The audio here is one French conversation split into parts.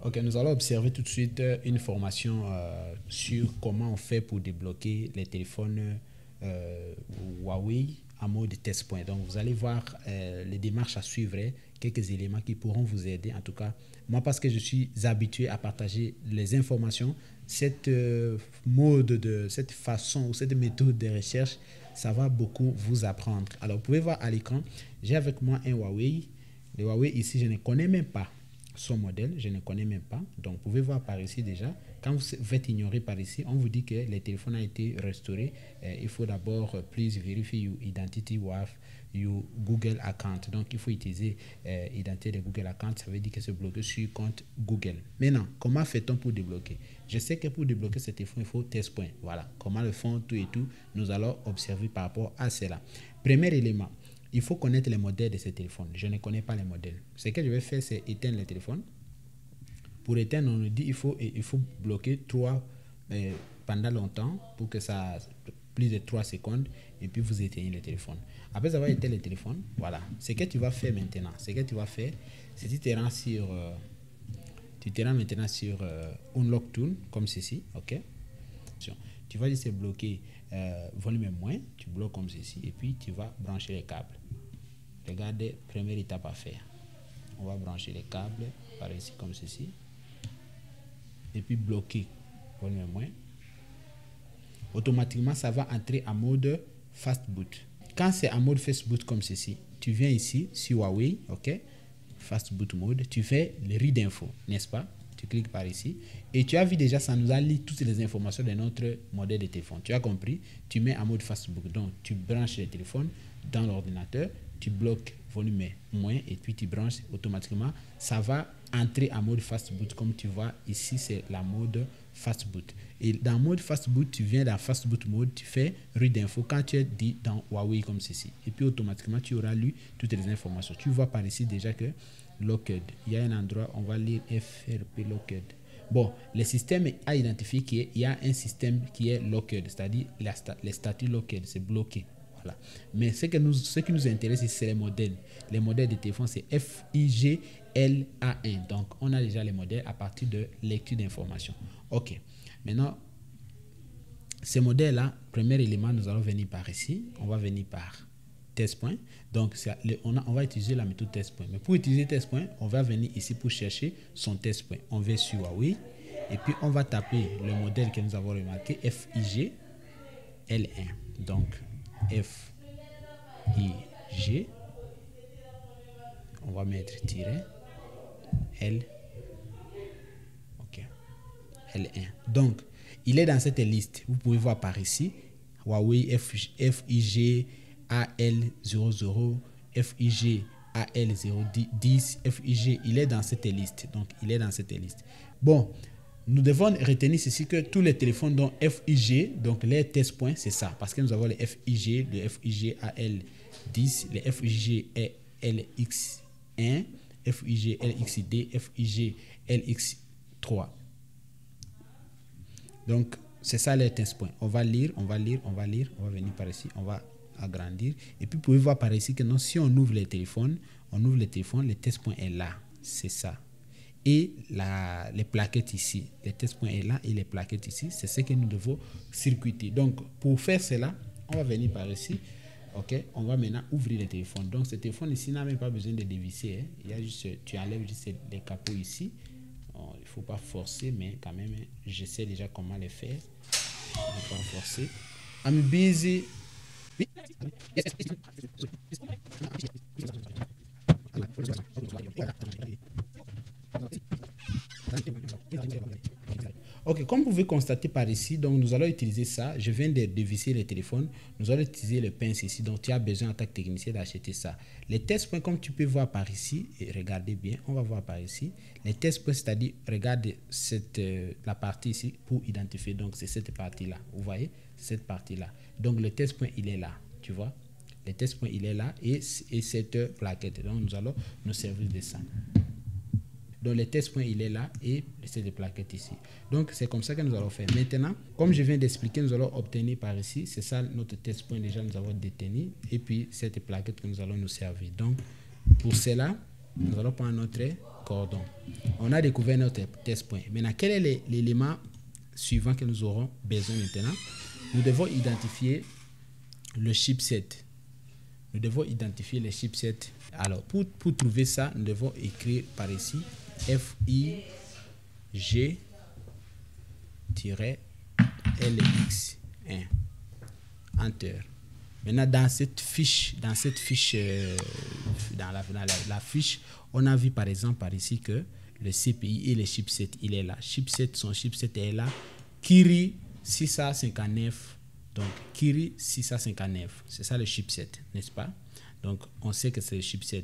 Ok, nous allons observer tout de suite une formation sur comment on fait pour débloquer les téléphones Huawei en mode test point. Donc, vous allez voir les démarches à suivre, quelques éléments qui pourront vous aider. En tout cas, moi, parce que je suis habitué à partager les informations, cette cette façon ou cette méthode de recherche, ça va beaucoup vous apprendre. Alors, vous pouvez voir à l'écran, j'ai avec moi un Huawei. Le Huawei ici, je ne connais même pas son modèle, je ne connais même pas. Donc, vous pouvez voir par ici déjà, quand vous faites ignorer par ici, on vous dit que le téléphone a été restauré. Il faut d'abord, please verify your identity with your Google account. Donc, il faut utiliser identité de Google account. Ça veut dire que c'est bloqué sur compte Google. Maintenant, comment fait-on pour débloquer? Je sais que pour débloquer ce téléphone, il faut test point. Voilà, comment le font, tout et tout. Nous allons observer par rapport à cela. Premier élément. Il faut connaître les modèles de ces téléphones. Je ne connais pas les modèles. Ce que je vais faire, c'est éteindre le téléphone. Pour éteindre, on nous dit il faut bloquer 3 pendant longtemps pour que ça plus de 3 secondes et puis vous éteignez le téléphone. Après avoir éteint le téléphone, voilà. Ce que tu vas faire maintenant, c'est que tu te rends sur maintenant sur Unlock Tool comme ceci, ok. Tu vas laisser bloquer volume moins, tu bloques comme ceci et puis tu vas brancher les câbles. Regardez, première étape à faire. On va brancher les câbles par ici comme ceci. Et puis bloquer volume moins. Automatiquement, ça va entrer en mode fast boot. Quand c'est en mode fast boot comme ceci, tu viens ici sur Huawei, ok, fast boot mode, tu fais le read info, n'est-ce pas? Tu cliques par ici et tu as vu déjà, ça nous a lu toutes les informations de notre modèle de téléphone. Tu as compris? Tu mets en mode fast boot, donc tu branches le téléphone dans l'ordinateur, tu bloques volume moins et puis tu branches automatiquement. Ça va entrer en mode fast boot comme tu vois ici, c'est la mode fast boot. Et dans mode fast boot, tu viens dans fast boot mode, tu fais read info quand tu es dit dans Huawei comme ceci. Et puis automatiquement, tu auras lu toutes les informations. Tu vois par ici déjà que locked. Il y a un endroit, on va lire FRP locked. Bon, le système a identifié qu'il y a un système qui est locked, c'est-à-dire les statuts locked, c'est bloqué. Voilà. Mais ce qui nous intéresse, c'est les modèles. Les modèles de téléphone, c'est FIGLA1. Donc, on a déjà les modèles à partir de lecture d'informations. OK. Maintenant, ces modèles-là, premier élément, nous allons venir par ici. On va venir par test point. Donc, on va utiliser la méthode test point. Mais pour utiliser test point, on va venir ici pour chercher son test point. On va sur Huawei et puis on va taper le modèle que nous avons remarqué, FIGL1. Donc, FIG, on va mettre tiret L, ok, L1. Donc, il est dans cette liste. Vous pouvez voir par ici, Huawei FIG AL00, FIG AL010, FIG, il est dans cette liste. Donc, il est dans cette liste. Bon, nous devons retenir ceci que tous les téléphones dont FIG, donc les test points, c'est ça. Parce que nous avons le FIG, le FIG AL10, le FIG LX1, FIG LXD, FIG LX3. Donc, c'est ça les test points. On va lire, on va venir par ici, on va agrandir. Et puis, vous pouvez voir par ici que non, si on ouvre les téléphones, le test point est là. C'est ça. Et les plaquettes ici, les test points est là et les plaquettes ici, c'est ce que nous devons circuiter. Donc, pour faire cela, on va venir par ici. Ok, on va maintenant ouvrir le téléphone. Donc, ce téléphone ici n'a même pas besoin de dévisser. Hein. Il y a juste, tu enlèves juste les capots ici. Bon, il ne faut pas forcer, mais quand même, je sais déjà comment le faire. On ne va pas forcer. I'm busy. Ok, comme vous pouvez constater par ici, donc nous allons utiliser ça. Je viens de dévisser le téléphone. Nous allons utiliser le pince ici. Donc tu as besoin en tant que technicien d'acheter ça. Les test points, comme tu peux voir par ici, et regardez bien, on va voir par ici. Les test points, c'est-à-dire, regarde la partie ici pour identifier. Donc c'est cette partie-là. Vous voyez, cette partie-là. Donc le test point, il est là. Tu vois, le test point, il est là et cette plaquette. Donc nous allons nous servir de ça. Donc, le test point, il est là et c'est des plaquettes ici. Donc, c'est comme ça que nous allons faire. Maintenant, comme je viens d'expliquer, nous allons obtenir par ici. C'est ça notre test point déjà, nous avons détenu. Et puis, cette plaquette que nous allons nous servir. Donc, pour cela, nous allons prendre notre cordon. On a découvert notre test point. Maintenant, quel est l'élément suivant que nous aurons besoin maintenant? Nous devons identifier le chipset. Nous devons identifier les chipsets. Alors, pour trouver ça, nous devons écrire par ici FIG-LX1. Enter. Maintenant, dans cette fiche, dans la fiche, on a vu par exemple par ici que le CPI et le chipset, il est là. Son chipset est là. Kirin 659. Donc, Kirin 659. C'est ça le chipset, n'est-ce pas? Donc, on sait que c'est le chipset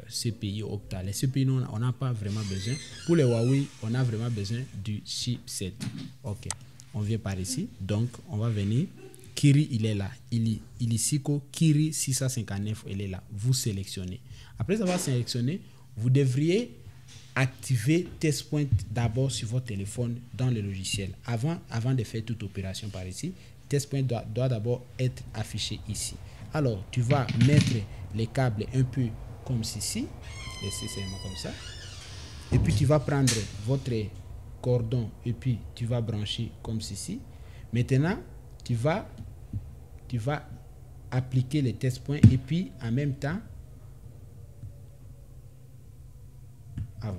CPI Octa. Les CPI, on n'a pas vraiment besoin. Pour les Huawei, on a vraiment besoin du chipset. OK. On vient par ici. Donc, on va venir. Kirin, il est là. Ilisico Kirin 659, il est là. Vous sélectionnez. Après avoir sélectionné, vous devriez activer Test Point d'abord sur votre téléphone dans le logiciel. Avant de faire toute opération par ici, Test Point doit d'abord être affiché ici. Alors, tu vas mettre les câbles un peu comme ceci. Laissez seulement comme ça. Et puis, tu vas prendre votre cordon et puis tu vas brancher comme ceci. Maintenant, tu vas appliquer les test points et puis en même temps,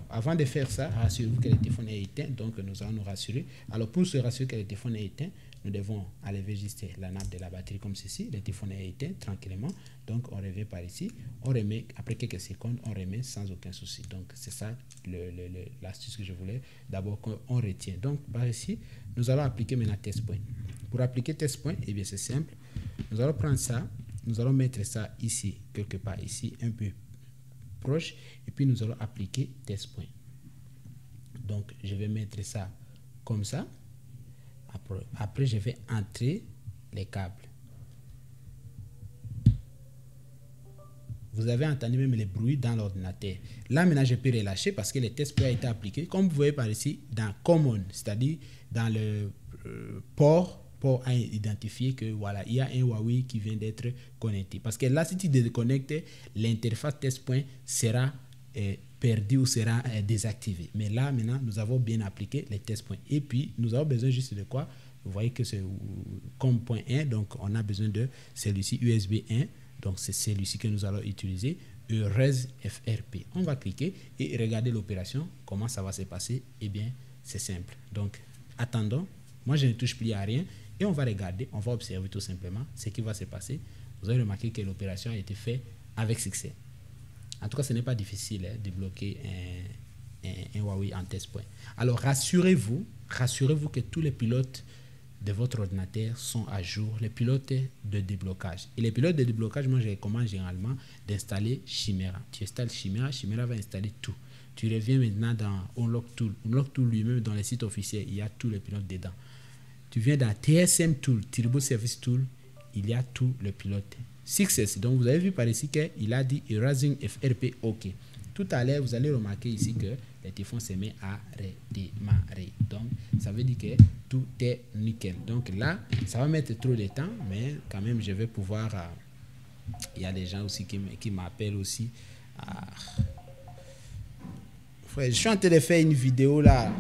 avant de faire ça, rassurez-vous que le téléphone est éteint. Donc, nous allons nous rassurer. Alors, pour se rassurer que le téléphone est éteint, nous devons enlever juste la nappe de la batterie comme ceci. Le téléphone est éteint tranquillement. Donc, on revient par ici. On remet, après quelques secondes, on remet sans aucun souci. Donc, c'est ça l'astuce que je voulais. D'abord, on retient. Donc, par ici, nous allons appliquer maintenant test point. Pour appliquer test point, eh bien, c'est simple. Nous allons prendre ça. Nous allons mettre ça ici, quelque part ici, un peu proche, et puis nous allons appliquer test point. Donc, je vais mettre ça comme ça. Après, je vais entrer les câbles. Vous avez entendu même les bruits dans l'ordinateur. Là, maintenant, je peux relâcher parce que le test point a été appliqué. Comme vous voyez par ici, dans Common, c'est-à-dire dans le port a identifié que voilà, il y a un Huawei qui vient d'être connecté. Parce que là, si tu déconnectes, l'interface test point sera perdu ou sera désactivé. Mais là, maintenant, nous avons bien appliqué les test points. Et puis, nous avons besoin juste de quoi? Vous voyez que c'est comme point 1, donc on a besoin de celui-ci USB 1. Donc, c'est celui-ci que nous allons utiliser, Eurez FRP. On va cliquer et regarder l'opération. Comment ça va se passer? Eh bien, c'est simple. Donc, attendons. Moi, je ne touche plus à rien. Et on va regarder, on va observer tout simplement ce qui va se passer. Vous avez remarqué que l'opération a été faite avec succès. En tout cas, ce n'est pas difficile de bloquer un Huawei en test point. Alors, rassurez-vous que tous les pilotes de votre ordinateur sont à jour, les pilotes de déblocage. Et les pilotes de déblocage, moi, je recommande généralement d'installer Chimera. Tu installes Chimera, Chimera va installer tout. Tu reviens maintenant dans Unlock Tool. Unlock Tool lui-même, dans les sites officiels, il y a tous les pilotes dedans. Tu viens dans TSM Tool, Turbo Service Tool, il y a tout le pilote. Success, donc vous avez vu par ici qu'il a dit Erasing FRP OK. Tout à l'heure, vous allez remarquer ici que le téléphone se met à redémarrer. Donc, ça veut dire que tout est nickel. Donc là, ça va mettre trop de temps, mais quand même, je vais pouvoir... il y a des gens aussi qui m'appellent aussi. Je suis en train de faire une vidéo là.